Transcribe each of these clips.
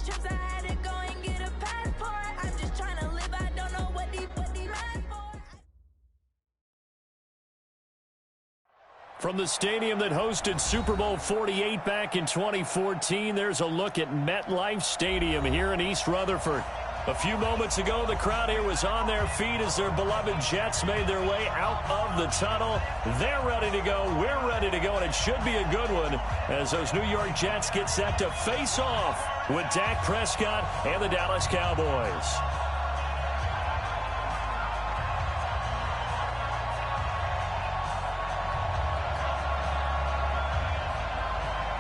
trips I had to go and get a passport. I'm just trying to live, I don't know what these mad for. From the stadium that hosted Super Bowl 48 back in 2014, there's a look at MetLife Stadium here in East Rutherford. A few moments ago, the crowd here was on their feet as their beloved Jets made their way out of the tunnel. They're ready to go. We're ready to go, and it should be a good one as those New York Jets get set to face off with Dak Prescott and the Dallas Cowboys.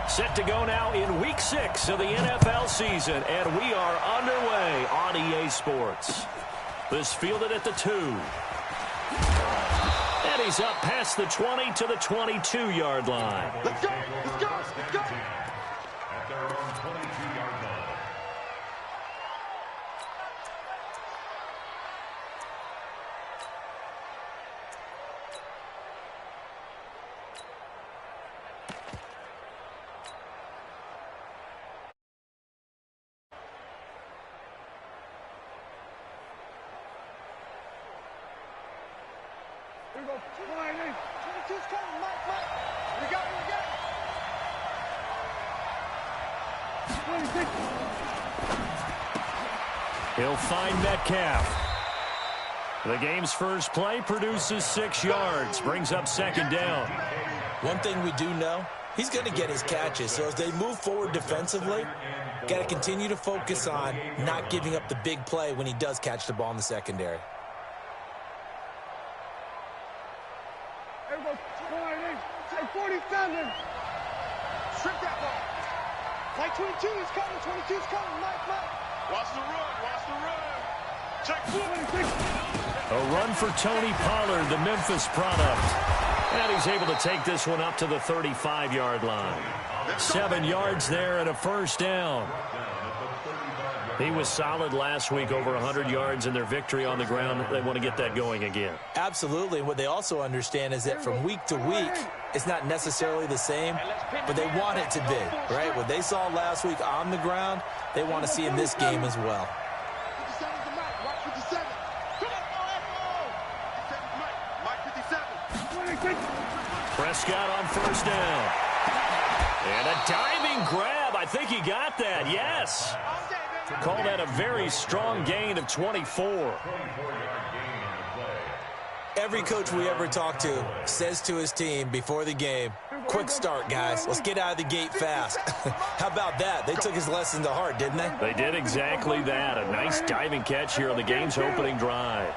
Set to go now in Week 6 of the NFL season, and we are underway on EA Sports. This fielded at the 2. And he's up past the 20 to the 22-yard line. Let's go! Let's go! Let's go! At their own 22-yard line. Here we go. 22's coming, Mike. We got it. 26. He'll find Metcalf. The game's first play produces 6 yards, brings up second down. One thing we do know, he's going to get his catches. So as they move forward defensively, got to continue to focus on not giving up the big play when he does catch the ball in the secondary. Here we go. 47. Strip that ball. Like 22 is coming. 22's coming, Mike. Watch the run. Watch the run. Check 26. A run for Tony Pollard, the Memphis product. And he's able to take this one up to the 35-yard line. 7 yards there and a first down. He was solid last week, over 100 yards in their victory on the ground. They want to get that going again. Absolutely. What they also understand is that from week to week, it's not necessarily the same, but they want it to be, right? What they saw last week on the ground, they want to see in this game as well. 57's the Mike. Watch 57. Come on, Mike 57. 26. Prescott on first down. And a diving grab. I think he got that. Yes. Call that a very strong gain of 24. Every coach we ever talk to says to his team before the game, quick start, guys. Let's get out of the gate fast. How about that? They took his lesson to heart, didn't they? They did exactly that. A nice diving catch here on the game's opening drive.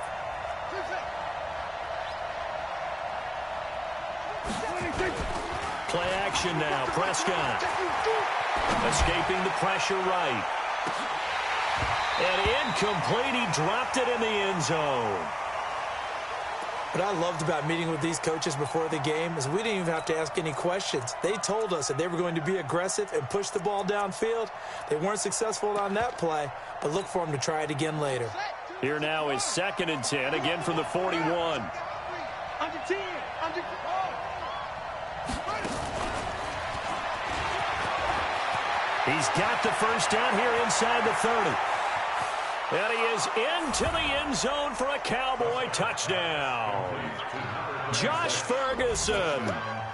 Play action now. Prescott escaping the pressure right. And incomplete. He dropped it in the end zone. What I loved about meeting with these coaches before the game is we didn't even have to ask any questions. They told us that they were going to be aggressive and push the ball downfield. They weren't successful on that play, but look for them to try it again later. Here now is 2nd and 10, again from the 41. Under 10. He's got the first down here inside the 30. And he is into the end zone for a Cowboy touchdown. Josh Ferguson,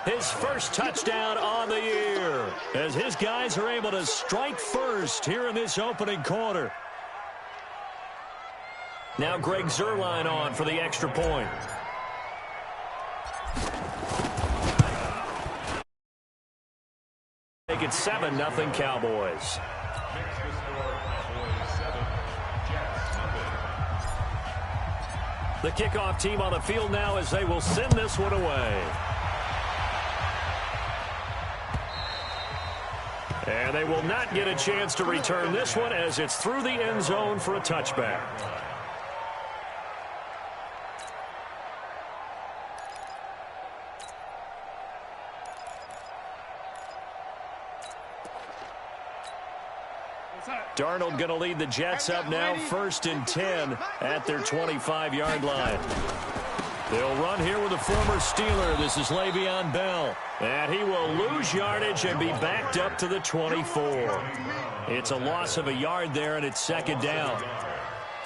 his first touchdown on the year, as his guys are able to strike first here in this opening quarter. Now Greg Zuerlein on for the extra point. Make it 7-0 Cowboys. The kickoff team on the field now as they will send this one away. And they will not get a chance to return this one as it's through the end zone for a touchback. Darnold going to lead the Jets up now, 1st and 10 at their 25-yard line. They'll run here with a former Steeler. This is Le'Veon Bell. And he will lose yardage and be backed up to the 24. It's a loss of a yard there, and it's second down.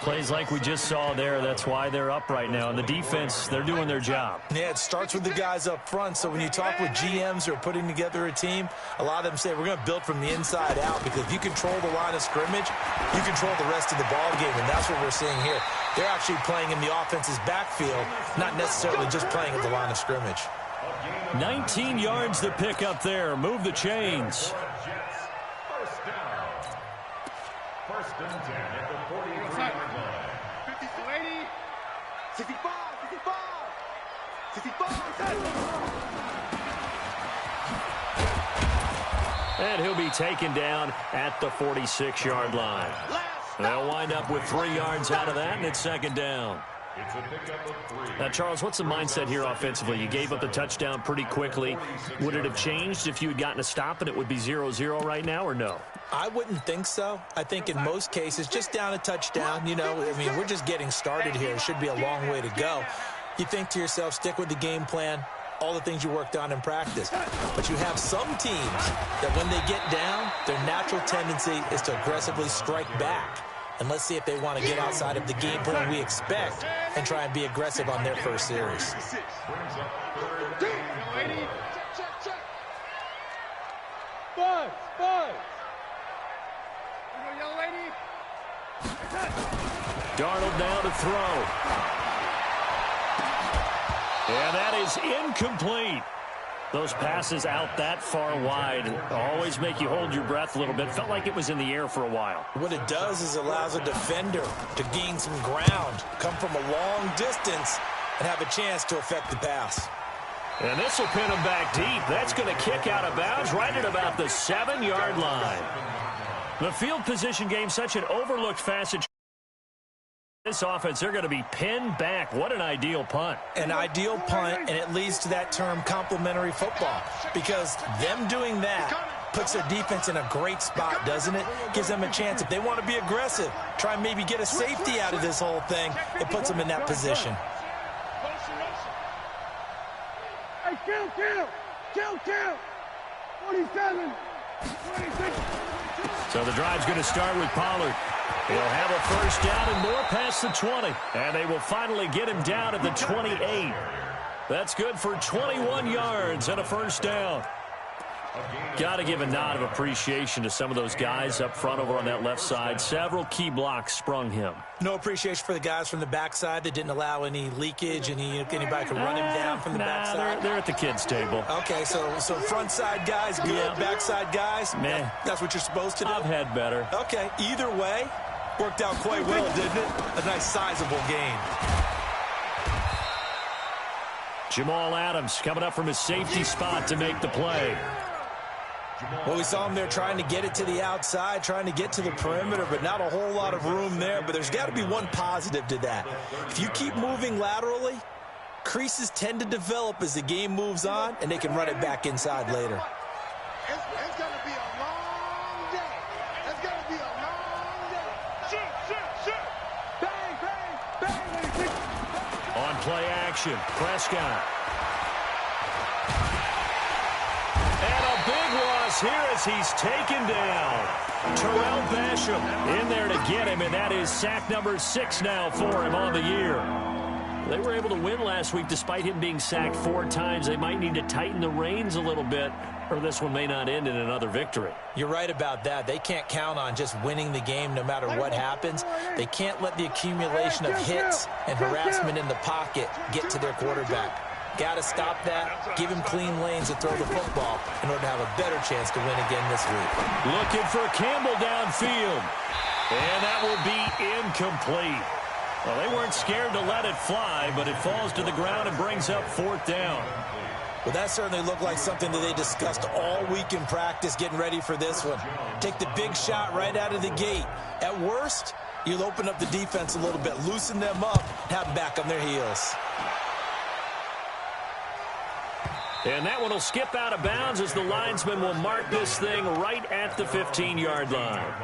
Plays like we just saw there. That's why they're up right now. And the defense, they're doing their job. Yeah, it starts with the guys up front. So when you talk with GMs who are putting together a team, a lot of them say we're going to build from the inside out, because if you control the line of scrimmage, you control the rest of the ball game, and that's what we're seeing here. They're actually playing in the offense's backfield, not necessarily just playing at the line of scrimmage. 19 yards to pick up there. Move the chains. First and 10 at the 43-yard line. 50, 80, 65, 65, 65, And he'll be taken down at the 46-yard line. They'll wind up with 3 yards out of that, and it's second down. It's a pickup of 3. Now, Charles, what's the mindset here offensively? You gave up the touchdown pretty quickly. Would it have changed if you had gotten a stop and it would be 0-0 right now, or no? I wouldn't think so. I think in most cases, just down a touchdown, you know, I mean, we're just getting started here. It should be a long way to go. You think to yourself, stick with the game plan, all the things you worked on in practice. But you have some teams that when they get down, their natural tendency is to aggressively strike back. And let's see if they want to get outside of the game plan we expect and try and be aggressive on their first series. Darnold now to throw. And that is incomplete. Those passes out that far wide always make you hold your breath a little bit. Felt like it was in the air for a while. What it does is allows a defender to gain some ground, come from a long distance, and have a chance to affect the pass. And this will pin him back deep. That's going to kick out of bounds right at about the 7-yard line. The field position game, such an overlooked facet. This offense, they're going to be pinned back. What an ideal punt. An ideal punt, and it leads to that term complementary football, because them doing that puts their defense in a great spot, doesn't it? Gives them a chance. If they want to be aggressive, try and maybe get a safety out of this whole thing, it puts them in that position. Hey, kill, 27, 26. So the drive's going to start with Pollard. He'll have a first down and more past the 20. And they will finally get him down at the 28. That's good for 21 yards and a first down. Got to give a nod of appreciation to some of those guys up front over on that left side. Several key blocks sprung him. No appreciation for the guys from the backside that didn't allow any leakage, anybody could run him down from the backside. They're at the kids' table. Okay, so front side guys good, Yeah. backside guys, Meh. That's what you're supposed to do? I've had better. Okay, either way, worked out quite well, didn't it? A nice sizable gain. Jamal Adams coming up from his safety spot to make the play. Well, we saw him there trying to get it to the outside, trying to get to the perimeter, but not a whole lot of room there. But there's got to be one positive to that. If you keep moving laterally, creases tend to develop as the game moves on, and they can run it back inside later. It's going to be a long day. It's going to be a long day. Shoot. Bang. On play action, Prescott. And a big loss here as he's taken down. Terrell Basham in there to get him, and that is sack number 6 now for him on the year. They were able to win last week despite him being sacked 4 times. They might need to tighten the reins a little bit, or this one may not end in another victory. You're right about that. They can't count on just winning the game no matter what happens. They can't let the accumulation of hits and harassment in the pocket get to their quarterback. Got to stop that, give him clean lanes to throw the football in order to have a better chance to win again this week. Looking for Campbell downfield. And that will be incomplete. Well, they weren't scared to let it fly, but it falls to the ground and brings up 4th down. Well, that certainly looked like something that they discussed all week in practice getting ready for this one. Take the big shot right out of the gate. At worst, you'll open up the defense a little bit, loosen them up, have them back on their heels. And that one will skip out of bounds as the linesman will mark this thing right at the 15-yard line.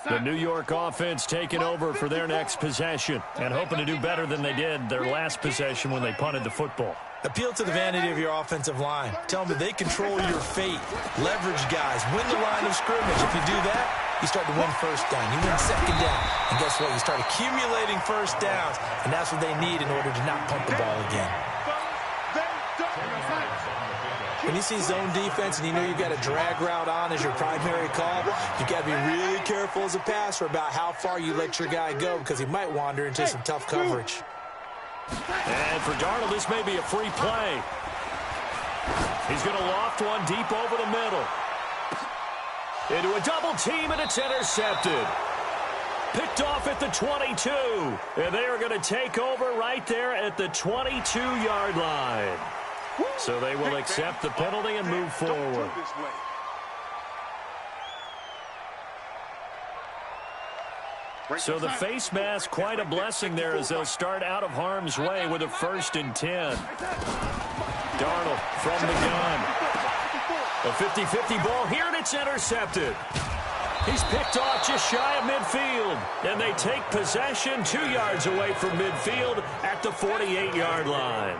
The New York offense taking over for their next possession and hoping to do better than they did their last possession when they punted the football. Appeal to the vanity of your offensive line. Tell them that they control your fate. Leverage guys. Win the line of scrimmage. If you do that, you start to win first down. You win second down. And guess what? You start accumulating first downs. And that's what they need in order to not punt the ball again. When you see zone defense and you know you've got a drag route on as your primary call, you've got to be really careful as a passer about how far you let your guy go because he might wander into some tough coverage. And for Darnold, this may be a free play. He's going to loft one deep over the middle. Into a double team, and it's intercepted. Picked off at the 22. And they are going to take over right there at the 22-yard line. So they will accept the penalty and move forward. So the face mask, quite a blessing there as they'll start out of harm's way with a 1st and 10. Darnold from the gun. A 50-50 ball here, and it's intercepted. He's picked off just shy of midfield. And they take possession 2 yards away from midfield at the 48-yard line.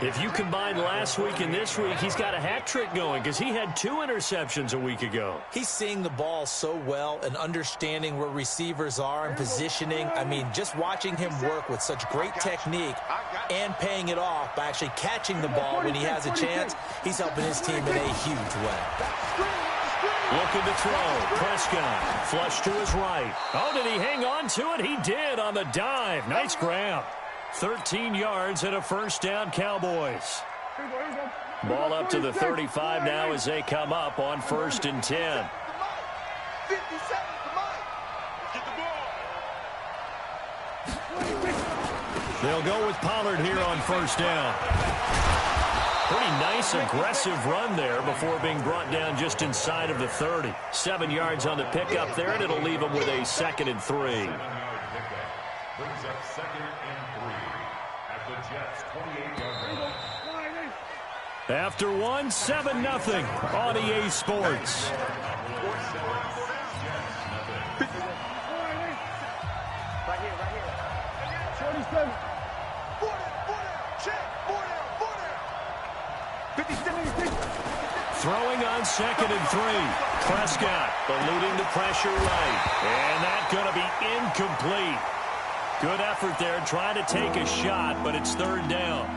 If you combine last week and this week, he's got a hat trick going because he had 2 interceptions a week ago. He's seeing the ball so well and understanding where receivers are and positioning. I mean, just watching him work with such great technique and paying it off by actually catching the ball when he has a chance, he's helping his team in a huge way. Looking to throw. Prescott flush to his right. Oh, did he hang on to it? He did on the dive. Nice grab. 13 yards and a 1st down, Cowboys. Ball up to the 35 now as they come up on 1st and 10. They'll go with Pollard here on 1st down. Pretty nice, aggressive run there before being brought down just inside of the 30. 7 yards on the pickup there, and it'll leave them with a 2nd and 3. Brings up 2nd and 3 at the Jets' 28-yard line. After 1, 7-0 on EA Sports. Throwing on 2nd and 3. Prescott eluding the pressure right. And that's going to be incomplete. Good effort there trying to take a shot, but it's 3rd down.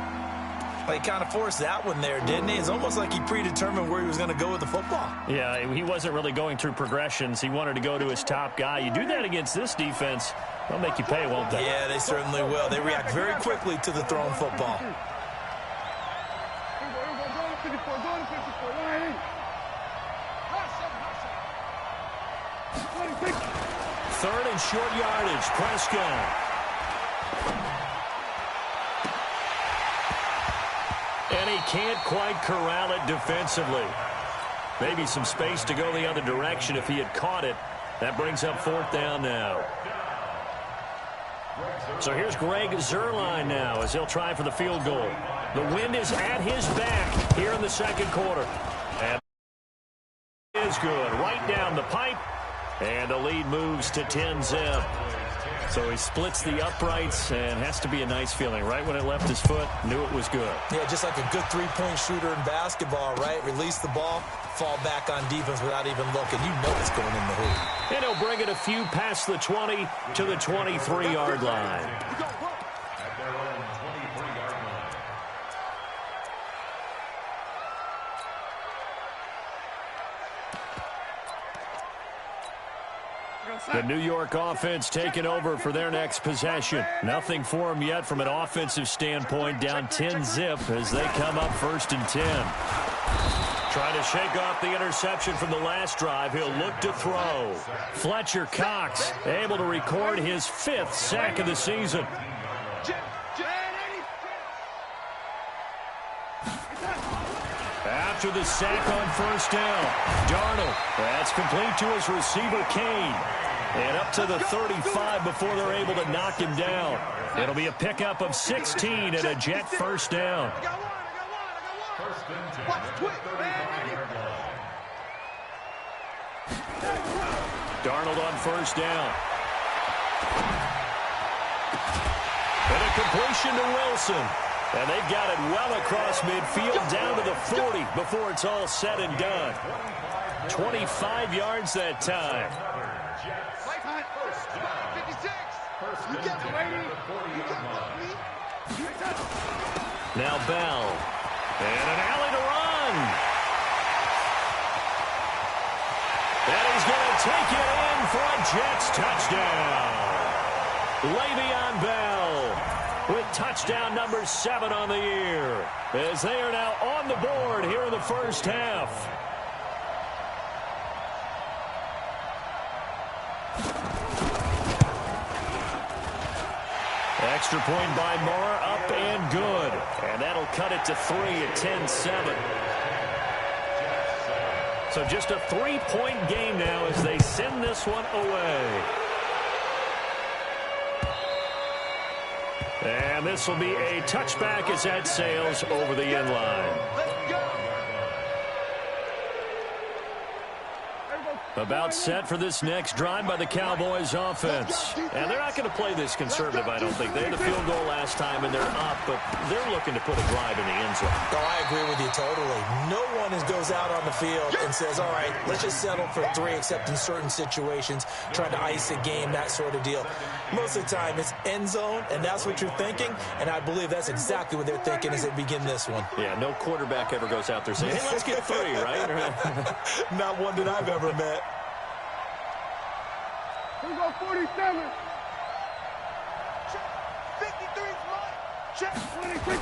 Well, he kind of forced that one there, didn't he? It's almost like he predetermined where he was going to go with the football. Yeah, he wasn't really going through progressions. He wanted to go to his top guy. You do that against this defense, they'll make you pay, won't they? Yeah, they certainly will. They react very quickly to the thrown football. Third and short yardage, Prescott. And he can't quite corral it defensively. Maybe some space to go the other direction if he had caught it. That brings up 4th down now. So here's Greg Zuerlein now as he'll try for the field goal. The wind is at his back here in the 2nd quarter. And it is good. Right down the pipe. And the lead moves to 10-zip. So he splits the uprights and has to be a nice feeling. Right when it left his foot, knew it was good. Yeah, just like a good 3-point shooter in basketball, right? Release the ball, fall back on defense without even looking. You know it's going in the hoop. And he'll bring it a few past the 20 to the 23-yard line. At their own 23-yard line. The New York offense taking over for their next possession. Nothing for them yet from an offensive standpoint. Down 10-zip as they come up 1st and 10. Trying to shake off the interception from the last drive. He'll look to throw. Fletcher Cox able to record his 5th sack of the season. After the sack on 1st down, Darnold. That's complete to his receiver, Kane. And up to the 35 before they're able to knock him down. It'll be a pickup of 16 and a Jet 1st down. Darnold on first down. And a completion to Wilson. And they've got it well across midfield down to the 40 before it's all said and done. 25 yards that time. 56. Now Bell. And an alley to run. And he's going to take it in for a Jets touchdown. Le'Veon Bell with touchdown number 7 on the year, as they are now on the board here in the first half. Extra point by Moore, up and good. And that'll cut it to 3 at 10-7. So just a 3-point game now as they send this one away. And this will be a touchback as that sails over the end line. About set for this next drive by the Cowboys offense. And they're not going to play this conservative, I don't think. They had a field goal last time, and they're up, but they're looking to put a drive in the end zone. Oh, I agree with you totally. No one goes out on the field and says, all right, let's just settle for 3, except in certain situations, trying to ice a game, that sort of deal. Most of the time, it's end zone, and that's what you're thinking, and I believe that's exactly what they're thinking as they begin this one. Yeah, no quarterback ever goes out there saying, hey, let's get 3, right? Not one that I've ever met. We go 47. Check. 53 is mine. Check. 26.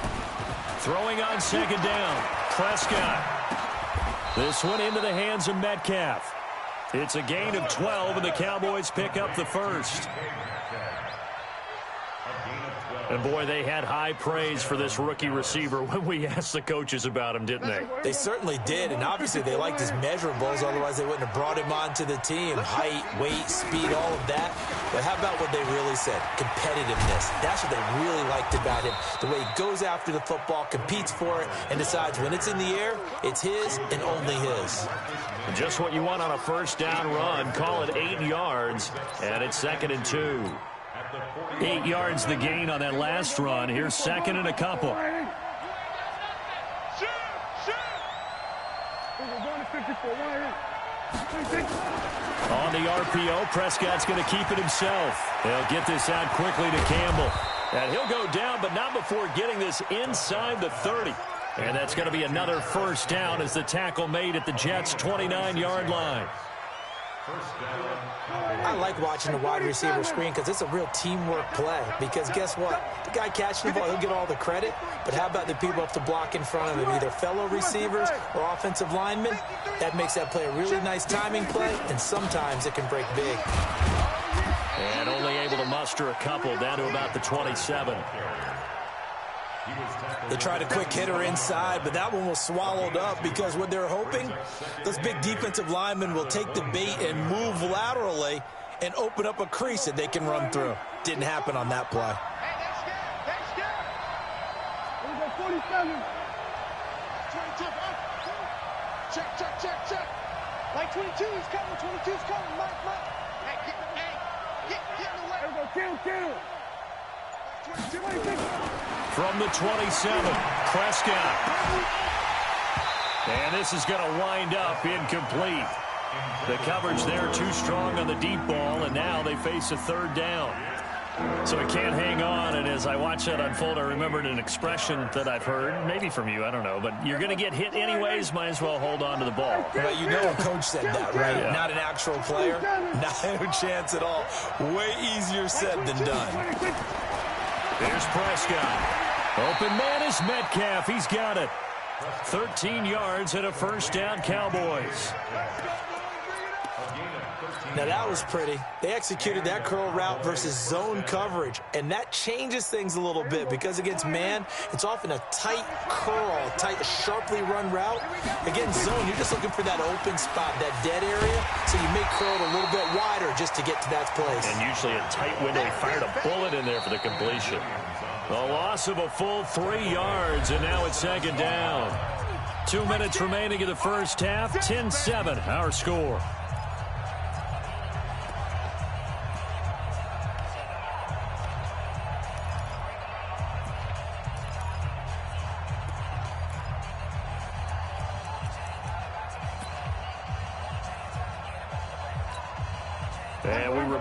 Throwing on second down. Prescott. This one into the hands of Metcalf. It's a gain of 12, and the Cowboys pick up the first. And, boy, they had high praise for this rookie receiver when we asked the coaches about him, didn't they? They certainly did, and obviously they liked his measurables. Otherwise, they wouldn't have brought him onto the team. Height, weight, speed, all of that. But how about what they really said? Competitiveness. That's what they really liked about him. The way he goes after the football, competes for it, and decides when it's in the air, it's his and only his. Just what you want on a first down run. Call it 8 yards, and it's 2nd and 2. 8 yards the gain on that last run. Here's 2nd and a couple. On the RPO, Prescott's going to keep it himself. They'll get this out quickly to Campbell. And he'll go down, but not before getting this inside the 30. And that's going to be another first down as the tackle made at the Jets' 29-yard line. I like watching the wide receiver screen because it's a real teamwork play. Because guess what? The guy catching the ball, he'll get all the credit. But how about the people up the block in front of him, either fellow receivers or offensive linemen? That makes that play a really nice timing play, and sometimes it can break big. And only able to muster a couple down to about the 27. They tried a quick hitter inside, but that one was swallowed up because what they're hoping, those big defensive linemen will take the bait and move laterally and open up a crease that they can run through. Didn't happen on that play. Hey, that's good. We go 47. 22. Check. Like 22 is coming. 22 is coming. Mike. Hey, get in the way. There we go. Kill. From the 27, Prescott. And this is going to wind up incomplete. The coverage there too strong on the deep ball, and now they face a 3rd down. So he can't hang on, and as I watch that unfold, I remembered an expression that I've heard, maybe from you, I don't know, but you're going to get hit anyways, might as well hold on to the ball. Well, you know a coach said that, right? Yeah. Not an actual player. No chance at all. Way easier said than done. There's Prescott. Open man is Metcalf. He's got it. 13 yards and a first down, Cowboys. Now, that was pretty. They executed that curl route versus zone coverage, and that changes things a little bit because against man, it's often a tight curl, sharply run route. Against zone, you're just looking for that open spot, that dead area, so you make curl a little bit wider just to get to that place. And usually a tight window. He fired a bullet in there for the completion. A loss of a full 3 yards, and now it's 2nd down. 2 minutes remaining in the first half, 10-7, our score.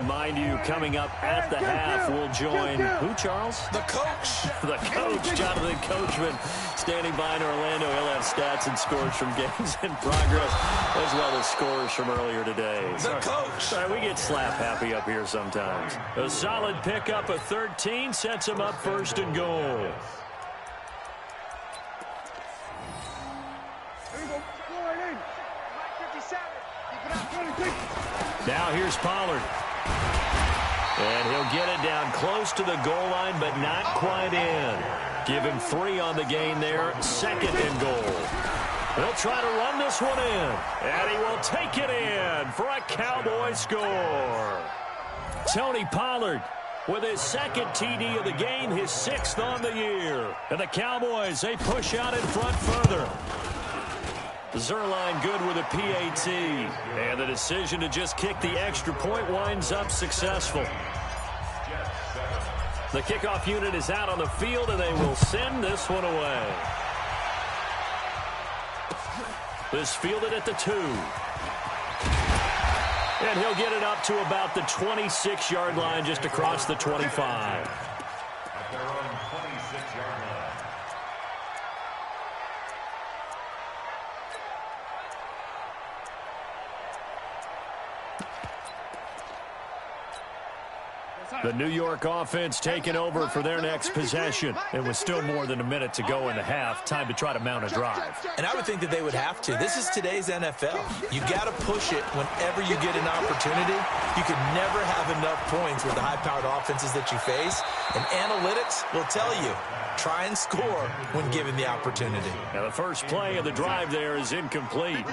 remind you, coming up at the half, we'll join who, Charles? The coach. The coach, Jonathan Coachman, standing by in Orlando. He'll have stats and scores from games in progress, as well as scores from earlier today. The coach. Sorry, we get slap happy up here sometimes. A solid pickup of 13 sets him up first and goal. Now here's Pollard. And he'll get it down close to the goal line, but not quite in. Give him 3 on the gain there. Second and goal. They'll try to run this one in. And he will take it in for a Cowboy score. Tony Pollard with his second TD of the game, his 6th on the year. And the Cowboys, they push out in front further. Zerline good with a PAT. And the decision to just kick the extra point winds up successful. The kickoff unit is out on the field, and they will send this one away. This fielded at the 2. And he'll get it up to about the 26-yard line, just across the 25. At their own 26-yard line. The New York offense taking over for their next possession. And with still more than a minute to go in the half, time to try to mount a drive. And I would think that they would have to. This is today's NFL. You got to push it whenever you get an opportunity. You can never have enough points with the high-powered offenses that you face. And analytics will tell you, try and score when given the opportunity. Now the first play of the drive there is incomplete.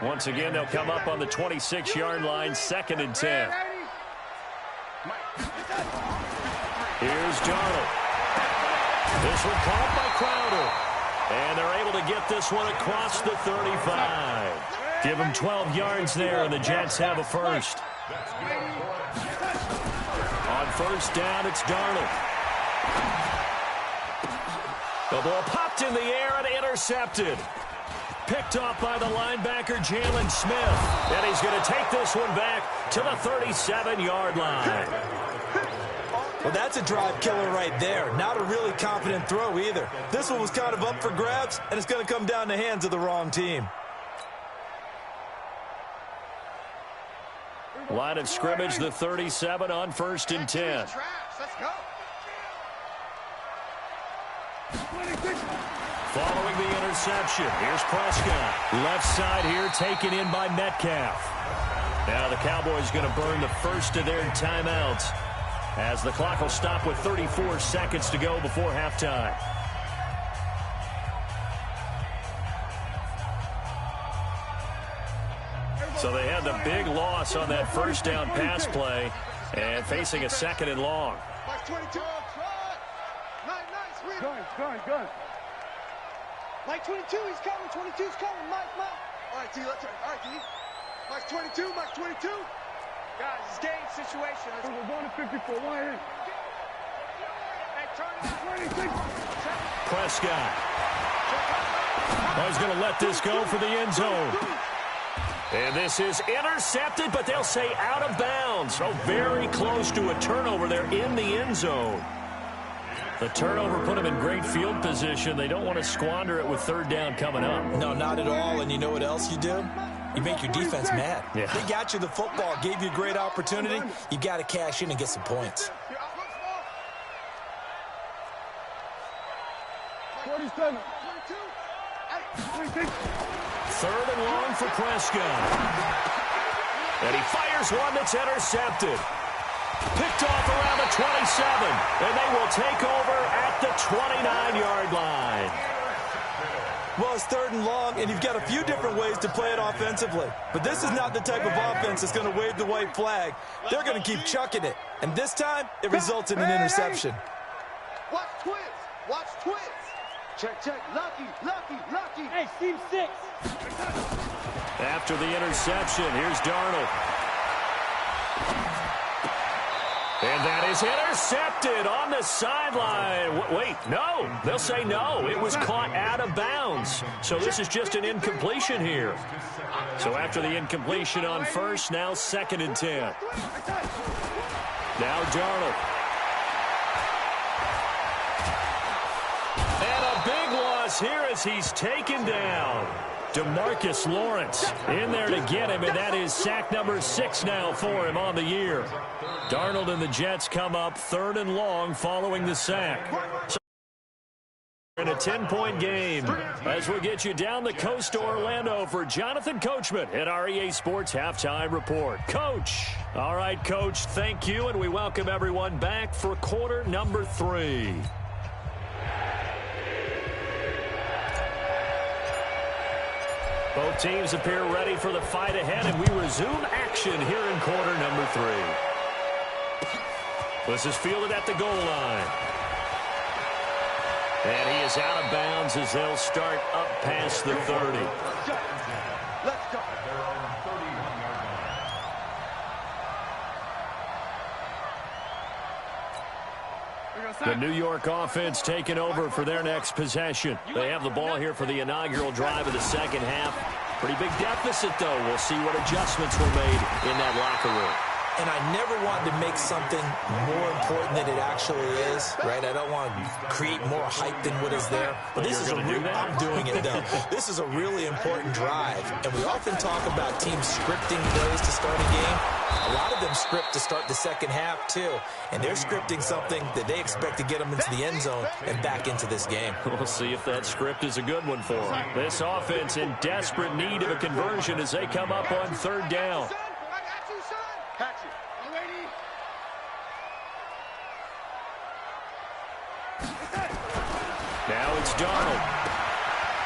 Once again, they'll come up on the 26-yard line, 2nd and 10. Here's Darnold. This one caught by Crowder. And they're able to get this one across the 35. Give them 12 yards there, and the Jets have a first. On first down, it's Darnold. The ball popped in the air and intercepted. Picked off by the linebacker, Jalen Smith. And he's going to take this one back to the 37-yard line. Well, that's a drive killer right there. Not a really confident throw either. This one was kind of up for grabs, and it's going to come down the hands of the wrong team. Line of scrimmage, the 37 on first and 10. Let's go. Following the interception, here's Prescott. Left side here, taken in by Metcalf. Now the Cowboys going to burn the first of their timeouts, as the clock will stop with 34 seconds to go before halftime. So they had the big loss on that first down pass play, and facing a 2nd and long. Mike 22. Nice. Good. Mike 22, he's coming. 22's coming. Mike. All right, T, let's try. All right, T. Mike 22, Mike 22. Guys, it's game situation. We're going to 54. Why in? Hey, turn 26. Prescott. He's going to let this go for the end zone. And this is intercepted, but they'll say out of bounds. So very close to a turnover there in the end zone. The turnover put them in great field position. They don't want to squander it with 3rd down coming up. No, not at all. And you know what else you do? You make your defense mad. Yeah. They got you the football, gave you a great opportunity. You got to cash in and get some points. 47. 3rd and long for Prescott. And he fires one that's intercepted. Picked off around the 27. And they will take over at the 29-yard line. Well, it's 3rd and long, and you've got a few different ways to play it offensively. But this is not the type of offense that's going to wave the white flag. They're going to keep chucking it. And this time, it results in an interception. Watch twins. Watch twins. Check. Lucky. Hey, team 6. After the interception, here's Darnold. And that is intercepted on the sideline. Wait, no. They'll say no. It was caught out of bounds. So this is just an incompletion here. So after the incompletion on first, now 2nd and 10. Now Darnold. And a big loss here as he's taken down. DeMarcus Lawrence in there to get him, and that is sack number 6 now for him on the year. Darnold and the Jets come up 3rd and long following the sack. In a 10-point game as we get you down the coast to Orlando for Jonathan Coachman at our EA Sports Halftime Report. Coach. All right, Coach, thank you, and we welcome everyone back for quarter number 3. Both teams appear ready for the fight ahead, and we resume action here in quarter number 3. This is fielded at the goal line. And he is out of bounds as they'll start up past the 30. Let's go. The New York offense taking over for their next possession. They have the ball here for the inaugural drive of the second half. Pretty big deficit, though. We'll see what adjustments were made in that locker room. And I never want to make something more important than it actually is, right? I don't want to create more hype than what is there. But this is I'm doing it, though. This is a really important drive. And we often talk about teams scripting plays to start a game. A lot of them script to start the second half, too. And they're scripting something that they expect to get them into the end zone and back into this game. We'll see if that script is a good one for them. This offense in desperate need of a conversion as they come up on 3rd down. Now it's Darnold.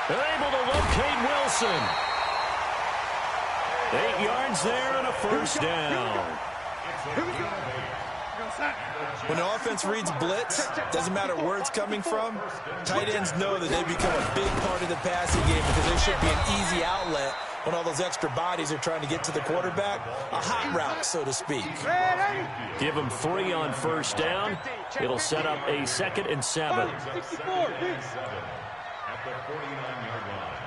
They're able to locate Wilson. 8 yards there and a first down. When the offense reads blitz, doesn't matter where it's coming from, tight ends know that they become a big part of the passing game because there should be an easy outlet when all those extra bodies are trying to get to the quarterback. A hot route, so to speak. Give them 3 on first down. It'll set up a 2nd and 7. At the 49-yard line.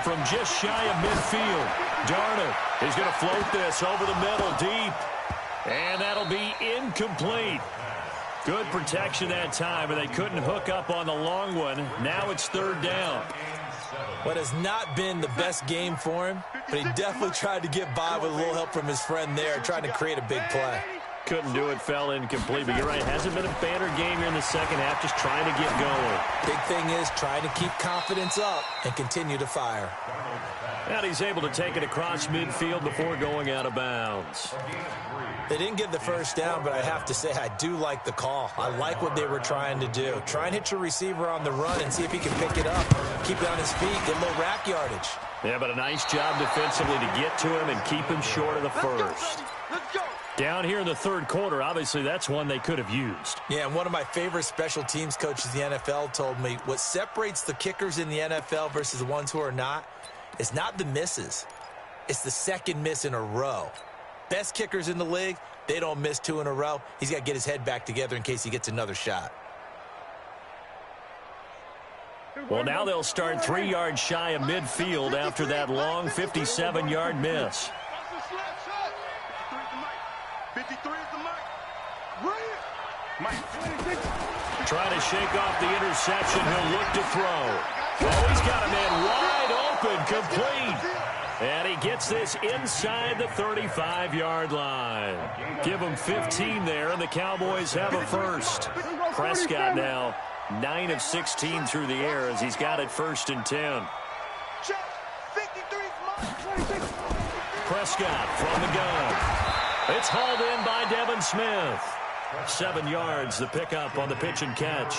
From just shy of midfield, Darnold is going to float this over the middle deep. And that'll be incomplete. Good protection that time, and they couldn't hook up on the long one. Now it's 3rd down. What has not been the best game for him, but he definitely tried to get by with a little help from his friend there, trying to create a big play. Couldn't do it, fell incomplete. But you're right, hasn't been a banner game here in the second half, just trying to get going. Big thing is trying to keep confidence up and continue to fire. And he's able to take it across midfield before going out of bounds. They didn't get the first down, but I have to say I do like the call. I like what they were trying to do. Try and hit your receiver on the run and see if he can pick it up. Keep it on his feet, get a little rack yardage. Yeah, but a nice job defensively to get to him and keep him short of the first. Let's go. Down here in the 3rd quarter, obviously that's one they could have used. Yeah, and one of my favorite special teams coaches in the NFL told me what separates the kickers in the NFL versus the ones who are not is not the misses. It's the second miss in a row. Best kickers in the league, they don't miss 2 in a row. He's got to get his head back together in case he gets another shot. Well, now they'll start 3 yards shy of midfield after that long 57-yard miss. 53 is the mic. Trying to shake off the interception. He'll look to throw. Oh, he's got a man wide open, complete. And he gets this inside the 35-yard line. Give him 15 there, and the Cowboys have a first. Prescott now 9 of 16 through the air as he's got it 1st and 10. Prescott from the gun. It's hauled in by Devin Smith. 7 yards, the pickup on the pitch and catch.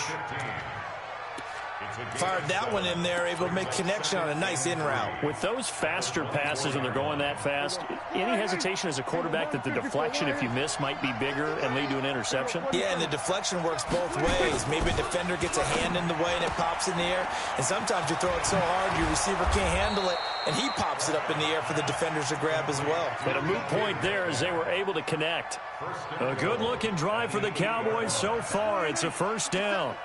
Fired that one in there, able to make connection on a nice in route. With those faster passes when they're going that fast, any hesitation as a quarterback that the deflection, if you miss, might be bigger and lead to an interception? Yeah, and the deflection works both ways. Maybe a defender gets a hand in the way and it pops in the air. And sometimes you throw it so hard your receiver can't handle it. and he pops it up in the air for the defenders to grab as well. But a moot point there as they were able to connect. A good-looking drive for the Cowboys so far. It's a first down.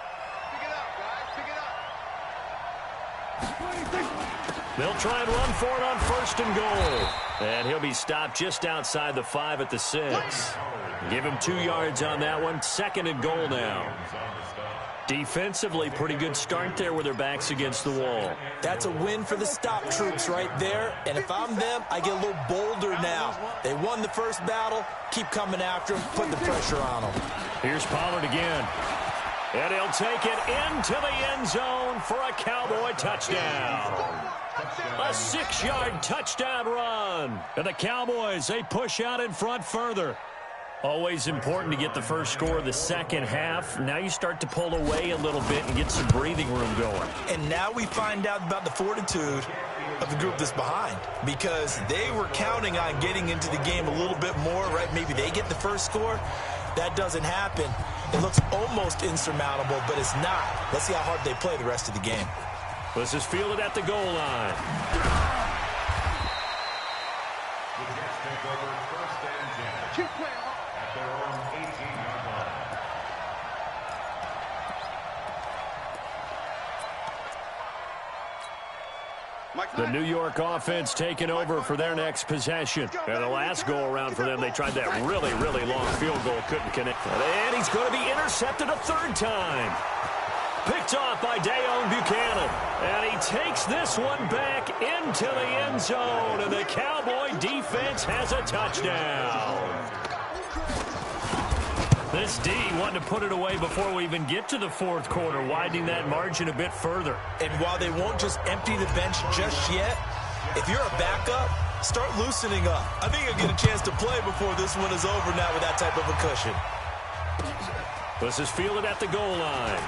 They'll try and run for it on first and goal. And he'll be stopped just outside the 5 at the 6. Give him 2 yards on that one. Second and goal now. Defensively, pretty good start there with their backs against the wall. That's a win for the stop troops right there. And if I'm them, I get a little bolder now. They won the first battle. Keep coming after them. Put the pressure on them. Here's Pollard again. And he'll take it into the end zone for a Cowboy touchdown. A 6-yard touchdown run. And the Cowboys, they push out in front further. Always important to get the first score of the second half. Now you start to pull away a little bit and get some breathing room going. And now we find out about the fortitude of the group that's behind, because they were counting on getting into the game a little bit more, right? Maybe they get the first score. That doesn't happen. It looks almost insurmountable, but it's not. Let's see how hard they play the rest of the game. This is fielded at the goal line. The Jets take over first and 10. Keep playing hard. At their own 18-yard line. The New York offense taking over for their next possession. And the last go-around for them, they tried that really, really long field goal. Couldn't connect. And he's going to be intercepted a third time. Picked off by Dayon Buchanan. And he takes this one back into the end zone. And the Cowboy defense has a touchdown. This D wanting to put it away before we even get to the fourth quarter, widening that margin a bit further. And while they won't just empty the bench just yet, if you're a backup, start loosening up. I think you'll get a chance to play before this one is over now with that type of a cushion. This is fielded at the goal line.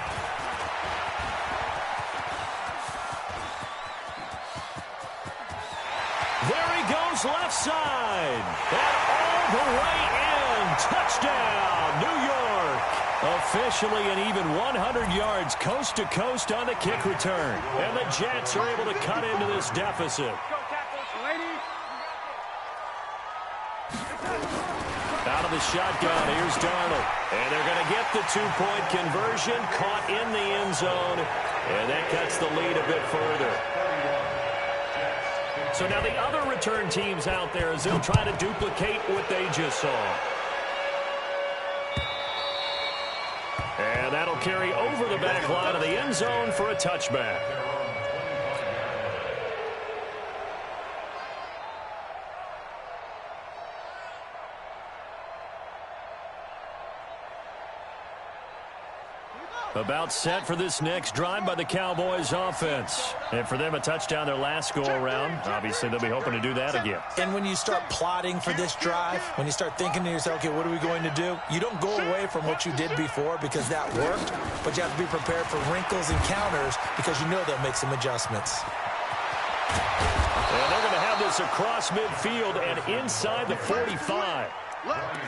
There he goes left side. And all the way in. Touchdown, New York. Officially an even 100 yards coast to coast on the kick return. And the Jets are able to cut into this deficit. Out of the shotgun, here's Darnold. And they're going to get the two-point conversion, caught in the end zone. And that cuts the lead a bit further. So now the other return teams out there as they'll try to duplicate what they just saw. And that'll carry over the back line of the end zone for a touchback. About set for this next drive by the Cowboys offense. And for them, a touchdown their last go-around. Obviously, they'll be hoping to do that again. And when you start plotting for this drive, when you start thinking to yourself, okay, what are we going to do? You don't go away from what you did before because that worked, but you have to be prepared for wrinkles and counters because you know they'll make some adjustments. And they're going to have this across midfield and inside the 45.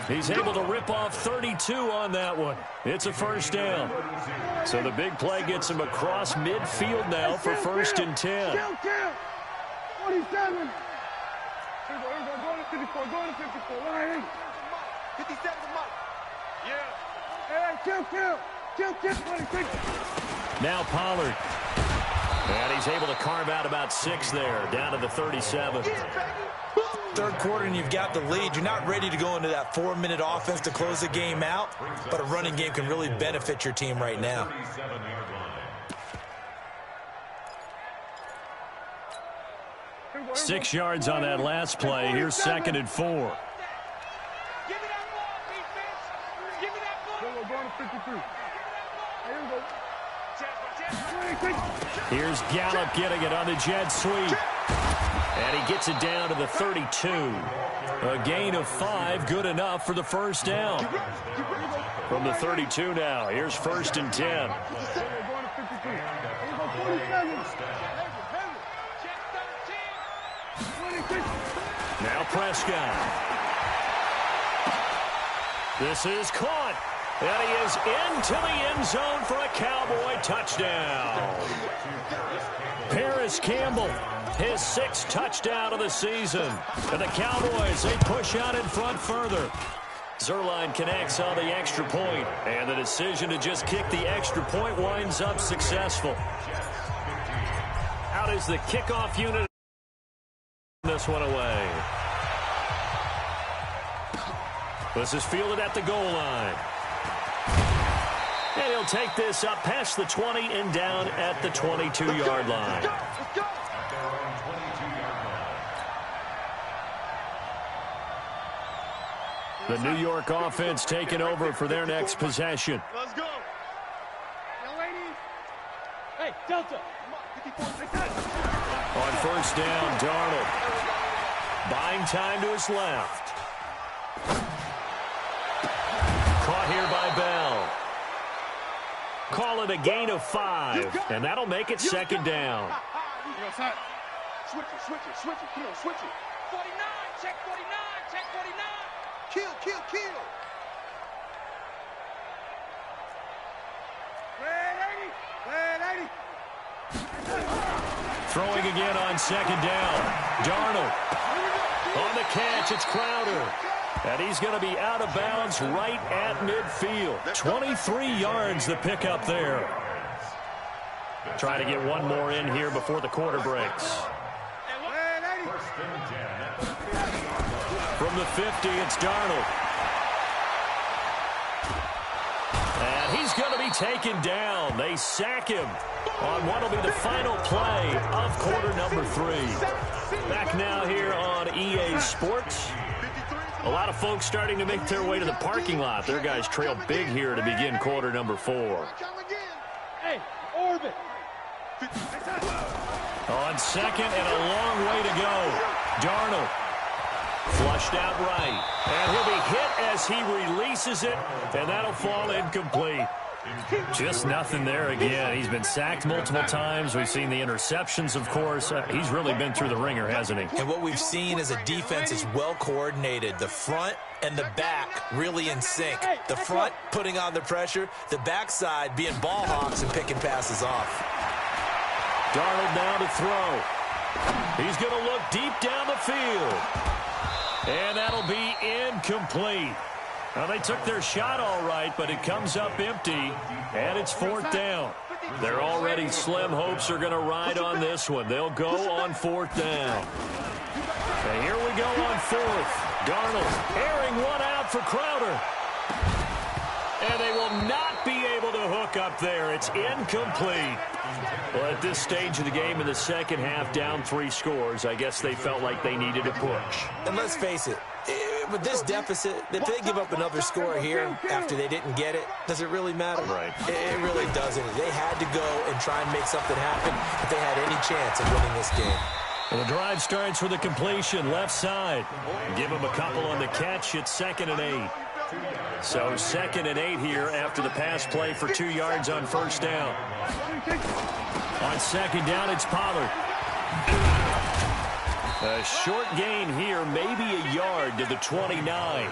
He's able to rip off 32 on that one. It's a first down. So the big play gets him across midfield now for first and 10. 47. Go to 54. Go to 54. 57 mark. Yeah. Hey, kill. 26. Now Pollard. And he's able to carve out about 6 there, down to the 37. Third quarter and you've got the lead. You're not ready to go into that 4-minute offense to close the game out, but a running game can really benefit your team right now. 6 yards on that last play. Here's second and 4. Give me that ball, defense. Give me that ball. Go to 53. Here's Gallup getting it on the jet sweep. And he gets it down to the 32. A gain of 5, good enough for the first down. From the 32 now, here's first and 10. Now Prescott. This is caught. And he is into the end zone for a Cowboy touchdown. Paris Campbell, his 6th touchdown of the season. And the Cowboys, they push out in front further. Zuerlein connects on the extra point, and the decision to just kick the extra point winds up successful. Out is the kickoff unit. This one away. This is fielded at the goal line. And he'll take this up past the 20 and down at the 22-yard line. The New York offense taking over for their next possession. Let's go. Young lady. Hey, Delta. On first down, Darnold. Buying time to his left. Caught here by Bell. Call it a gain of 5, and that'll make it second down. Switch it. Come on, switch it. 49, check 49, check 49. Kill. Red 80. Throwing again on second down. Darnold. On the catch, it's Crowder. And he's going to be out of bounds right at midfield. 23 yards the pickup there. Trying to get one more in here before the quarter breaks. From the 50, it's Darnold. And he's going to be taken down. They sack him on what will be the final play of quarter number 3. Back now here on EA Sports. A lot of folks starting to make their way to the parking lot. Their guys trail big here to begin quarter number 4. Hey, orbit. On second and a long way to go. Darnold flushed out right. And he'll be hit as he releases it, and that'll fall incomplete. Just nothing there again. He's been sacked multiple times. We've seen the interceptions, of course. He's really been through the ringer, hasn't he? And what we've seen is a defense is well coordinated. The front and the back really in sync. The front putting on the pressure, the backside being ball hawks and picking passes off. Darnold now to throw. He's going to look deep down the field. And that'll be incomplete. Now, they took their shot all right, but it comes up empty, and it's 4th down. Their already slim hopes are going to ride on this one. They'll go on 4th down. And here we go on 4th. Darnold airing one out for Crowder. And they will not be able to hook up there. It's incomplete. Well, at this stage of the game in the second half, down 3 scores, I guess they felt like they needed a push. And let's face it, with this deficit, if they give up another score here after they didn't get it, does it really matter? Right. It really doesn't. They had to go and try and make something happen if they had any chance of winning this game. Well, the drive starts with a completion left side. Give them a couple on the catch. It's 2nd and 8. So 2nd and 8 here after the pass play for 2 yards on first down. On second down, it's Pollard. A short gain here, maybe a yard to the 29.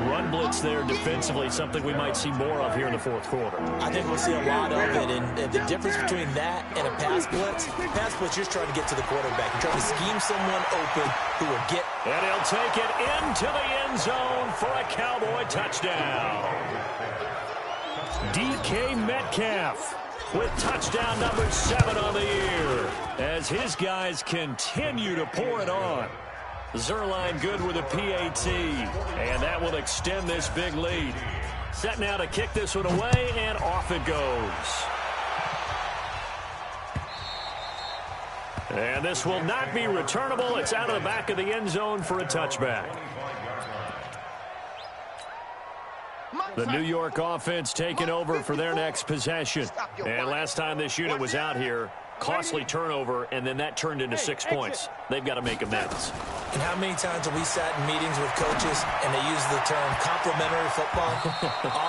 Run blitz there defensively, something we might see more of here in the 4th quarter. I think we'll see a lot of it, and the difference between that and a pass blitz, you're just trying to get to the quarterback. You're trying to scheme someone open who will get. And he'll take it into the end zone for a Cowboy touchdown. DK Metcalf with touchdown number 7 on the year as his guys continue to pour it on. Zuerlein good with a PAT, and that will extend this big lead. Set now to kick this one away, and off it goes. And this will not be returnable. It's out of the back of the end zone for a touchback. The New York offense taking over for their next possession. And last time this unit was out here, costly turnover, and then that turned into 6 points. They've got to make amends. And how many times have we sat in meetings with coaches and they use the term complementary football?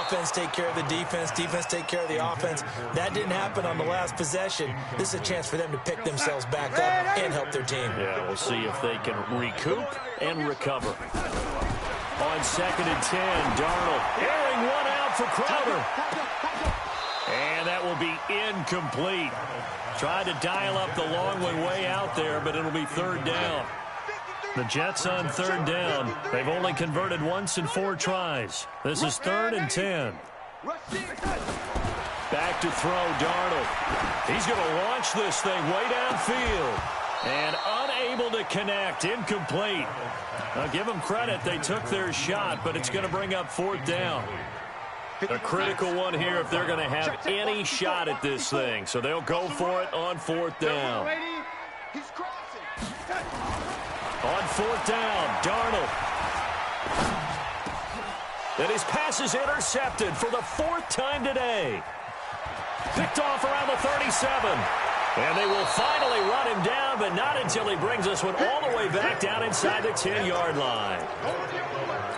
Offense take care of the defense, defense take care of the offense. That didn't happen on the last possession. This is a chance for them to pick themselves back up and help their team. Yeah, we'll see if they can recoup and recover. On on 2nd and 10. Darnold airing one out for Crowder. And that will be incomplete. Tried to dial up the long one way out there, but it'll be 3rd down. The Jets on 3rd down. They've only converted once in 4 tries. This is 3rd and 10. Back to throw, Darnold. He's going to launch this thing way downfield. And unable to connect. Incomplete. Now, give them credit. They took their shot, but it's going to bring up 4th down. A critical one here if they're going to have any shot at this thing. So they'll go for it on 4th down. On 4th down, Darnold. And his pass is intercepted for the 4th time today. Picked off around the 37. And they will finally run him down, but not until he brings this one all the way back down inside the 10-yard line.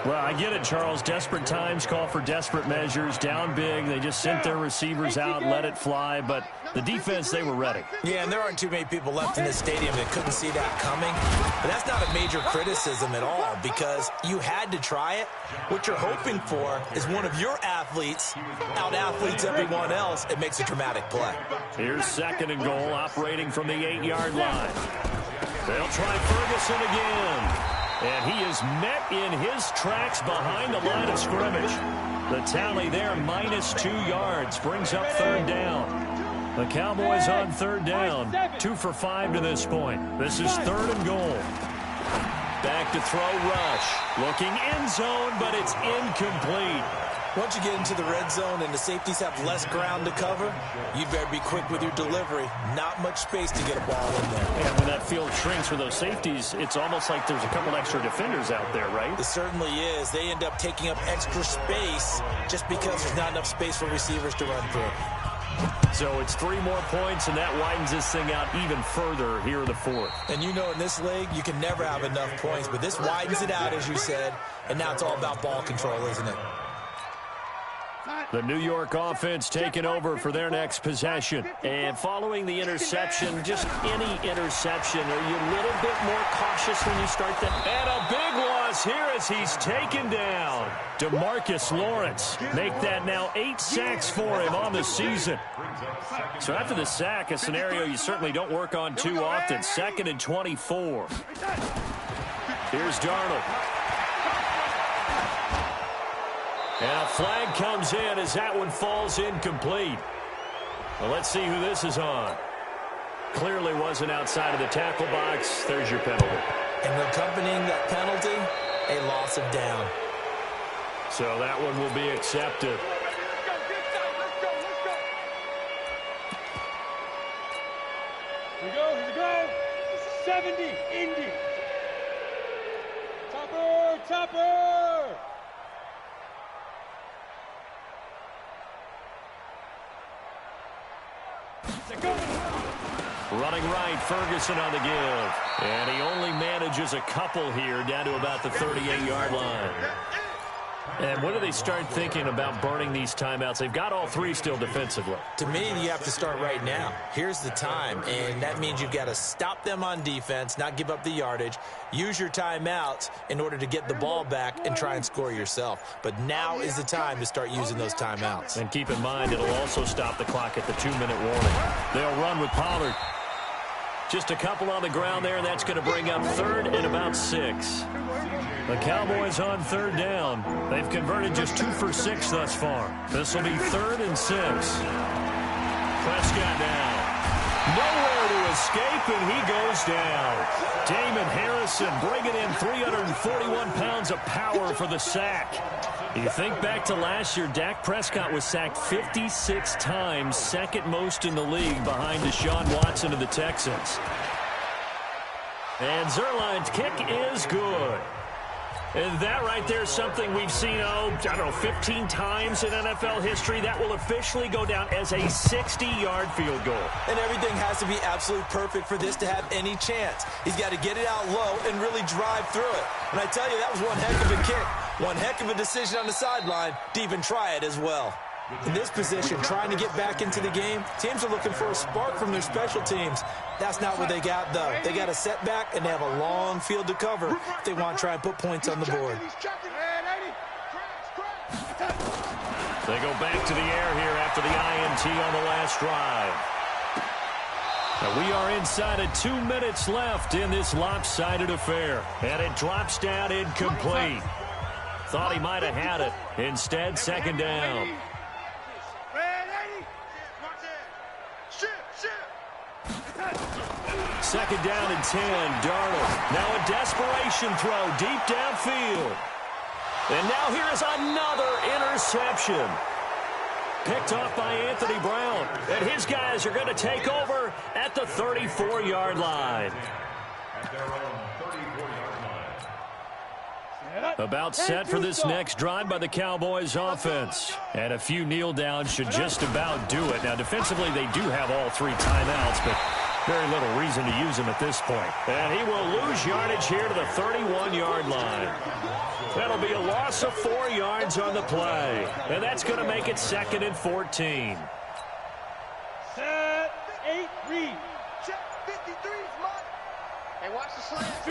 Well, I get it, Charles. Desperate times call for desperate measures. Down big. They just sent their receivers out, let it fly. But the defense, they were ready. Yeah, and there aren't too many people left in this stadium that couldn't see that coming. But that's not a major criticism at all because you had to try it. What you're hoping for is one of your athletes out-athletes everyone else and makes a dramatic play. Here's 2nd and goal, operating from the 8-yard line. They'll try Ferguson again. And he is met in his tracks behind the line of scrimmage. The tally there, -2 yards, brings up 3rd down. The Cowboys on 3rd down, 2 for 5 to this point. This is 3rd and goal. Back to throw, Rush. Looking end zone, but it's incomplete. Once you get into the red zone and the safeties have less ground to cover, you'd better be quick with your delivery. Not much space to get a ball in there. And when that field shrinks for those safeties, it's almost like there's a couple extra defenders out there, right? It certainly is. They end up taking up extra space just because there's not enough space for receivers to run through. So it's 3 more points, and that widens this thing out even further here in the 4th. And you know in this league, you can never have enough points, but this widens it out, as you said, and now it's all about ball control, isn't it? The New York offense taking over for their next possession. And following the interception, just any interception, are you a little bit more cautious when you start that? And a big loss here as he's taken down. DeMarcus Lawrence make that now 8 sacks for him on the season. So after the sack, a scenario you certainly don't work on too often. 2nd and 24. Here's Darnold. And a flag comes in as that one falls incomplete. Well, let's see who this is on. Clearly wasn't outside of the tackle box. There's your penalty. And accompanying that penalty, a loss of down. So that one will be accepted. Here we go, here we go. 70, Indy. Topper, Topper. Running right, Ferguson on the give. And he only manages a couple here down to about the 38-yard line. And when do they start thinking about burning these timeouts? They've got all 3 still defensively. To me, you have to start right now. Here's the time, and that means you've got to stop them on defense, not give up the yardage, use your timeouts in order to get the ball back and try and score yourself. But now is the time to start using those timeouts. And keep in mind, it'll also stop the clock at the 2-minute warning. They'll run with Pollard. Just a couple on the ground there, and that's going to bring up 3rd and about 6. The Cowboys on 3rd down. They've converted just 2 for 6 thus far. This will be 3rd and 6. Prescott now. Nowhere to escape, and he goes down. Damon Harrison bringing in 341 pounds of power for the sack. You think back to last year, Dak Prescott was sacked 56 times, 2nd most in the league behind Deshaun Watson of the Texans. And Zerline's kick is good. And that right there is something we've seen, 15 times in NFL history. That will officially go down as a 60-yard field goal. And everything has to be absolutely perfect for this to have any chance. He's got to get it out low and really drive through it. And I tell you, that was one heck of a kick. One heck of a decision on the sideline to even try it as well. In this position, trying to get back into the game, teams are looking for a spark from their special teams. That's not what they got, though. They got a setback, and they have a long field to cover if they want to try and put points on the board. They go back to the air here after the INT on the last drive. And we are inside of 2 minutes left in this lopsided affair. And it drops down incomplete. Thought he might have had it. Instead, second down. Second down and 10. Darnold. Now a desperation throw deep downfield. And now here is another interception. Picked off by Anthony Brown. And his guys are going to take over at the 34-yard line. At their own 34-yard line. About set for this next drive by the Cowboys offense. And a few kneel downs should just about do it. Now, defensively, they do have all 3 timeouts, but very little reason to use them at this point. And he will lose yardage here to the 31-yard line. That'll be a loss of 4 yards on the play. And that's going to make it 2nd and 14. Set, 8, read. Check, 53's mine. Hey, watch the slant.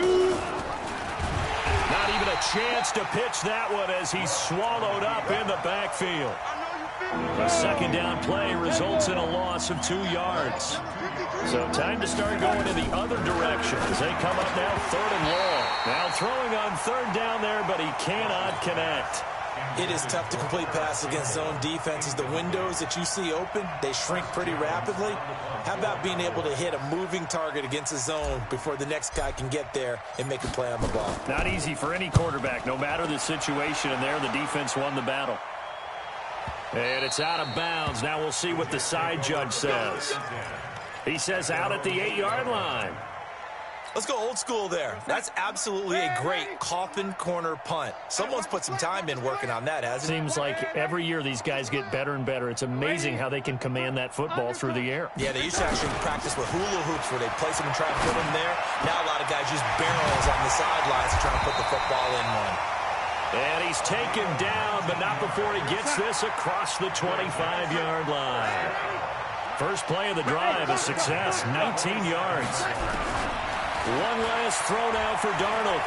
Not even a chance to pitch that one as he's swallowed up in the backfield. A second down play results in a loss of 2 yards. So time to start going in the other direction as they come up now 3rd and long. Now throwing on 3rd down there, but he cannot connect. It is tough to complete passes against zone defenses. The windows that you see open, they shrink pretty rapidly. How about being able to hit a moving target against a zone before the next guy can get there and make a play on the ball? Not easy for any quarterback, no matter the situation, and there the defense won the battle. And it's out of bounds. Now we'll see what the side judge says. He says out at the 8-yard line. Let's go old school there. That's absolutely a great coffin corner punt. Someone's put some time in working on that, hasn't it? Seems like every year these guys get better and better. It's amazing how they can command that football through the air. Yeah, they used to actually practice with hula hoops where they place them and try to put them there. Now a lot of guys use barrels on the sidelines to try to put the football in one. And he's taken down, but not before he gets this across the 25-yard line. First play of the drive, a success, 19 yards. One last throw now for Darnold.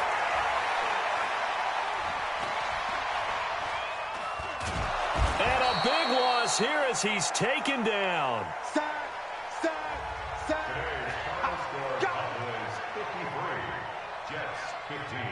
And a big loss here as he's taken down. Sack, sack, sack. Today's final score, Cowboys 53, Jets 15.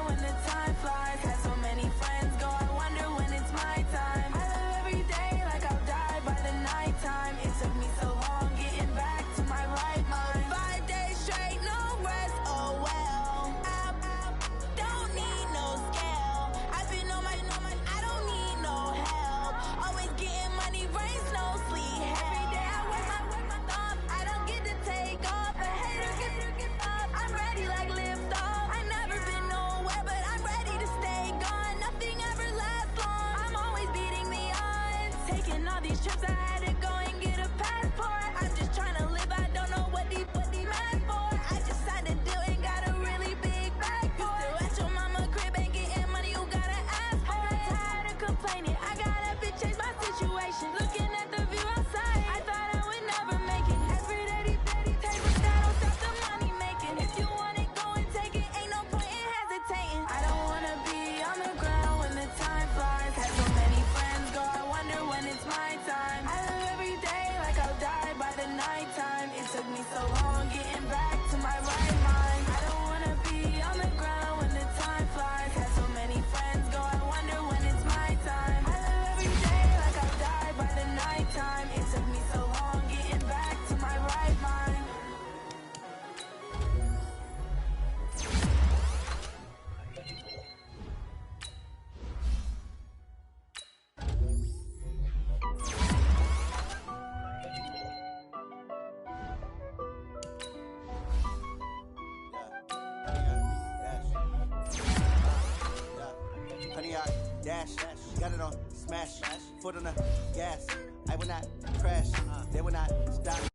When the time flies, had so many friends go, I wonder when it's my time. I love these trips, I had to go and get a passport. I'm just trying to live, I don't know what these mad for. I just signed a deal and got a really big bag for it. Still at your mama crib and getting money, you gotta ask for it. I got tired of complaining, I got up and changed my situation. Looking at the view outside, I thought I would never make it. Every day these tables, that don't stop the money making. If you want it, go and take it, ain't no point in hesitating. I don't wanna be on the ground when the time flies. Had so many friends go, I wonder when it's my time. I live every day like I'll die by the nighttime. It took me so long getting back to my right mind. I don't wanna be on the ground when the time flies. Had so many friends go, I wonder when it's my time. I live every day like I'll die by the nighttime. It took me so long getting back to my right mind. Honey, I dash, got it on smash, foot on the gas. I will not crash, they will not stop.